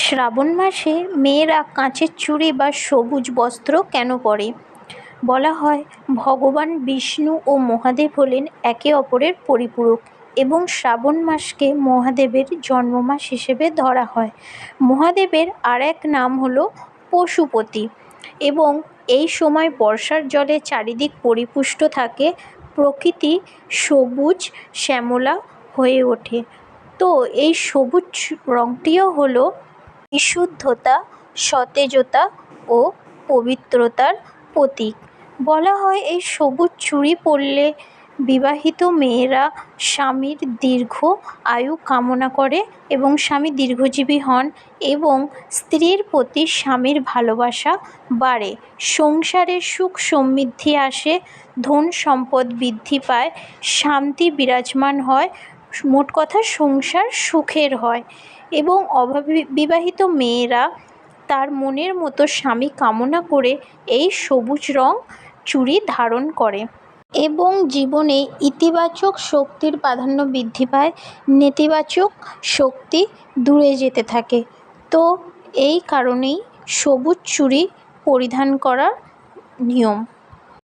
শ্রাবণ মাসে মেয়েরা কাঁচের চুড়ি বা সবুজ বস্ত্র কেন পরে? বলা হয় ভগবান বিষ্ণু ও মহাদেব হলেন একে অপরের পরিপূরক এবং শ্রাবণ মাসকে মহাদেবের জন্মমাস হিসেবে ধরা হয়। মহাদেবের আর এক নাম হলো পশুপতি এবং এই সময় বর্ষার জলে চারিদিক পরিপুষ্ট থাকে, প্রকৃতি সবুজ শ্যামলা হয়ে ওঠে। তো এই সবুজ রঙটিও হলো বিশুদ্ধতা, সতেজতা ও পবিত্রতার প্রতীক। বলা হয় এই সবুজ চুড়ি পরলে বিবাহিত মেয়েরা স্বামীর দীর্ঘ আয়ু কামনা করে এবং স্বামী দীর্ঘজীবী হন এবং স্ত্রীর প্রতি স্বামীর ভালোবাসা বাড়ে, সংসারে সুখ সমৃদ্ধি আসে, ধন সম্পদ বৃদ্ধি পায়, শান্তি বিরাজমান হয়, মোট কথা সংসার সুখের হয় এবং বিবাহিত মেয়েরা তার মনের মতো স্বামী কামনা করে এই সবুজ রং চুড়ি ধারণ করে এবং জীবনে ইতিবাচক শক্তির প্রাধান্য বৃদ্ধি পায়, নেতিবাচক শক্তি দূরে যেতে থাকে। তো এই কারণেই সবুজ চুড়ি পরিধান করার নিয়ম।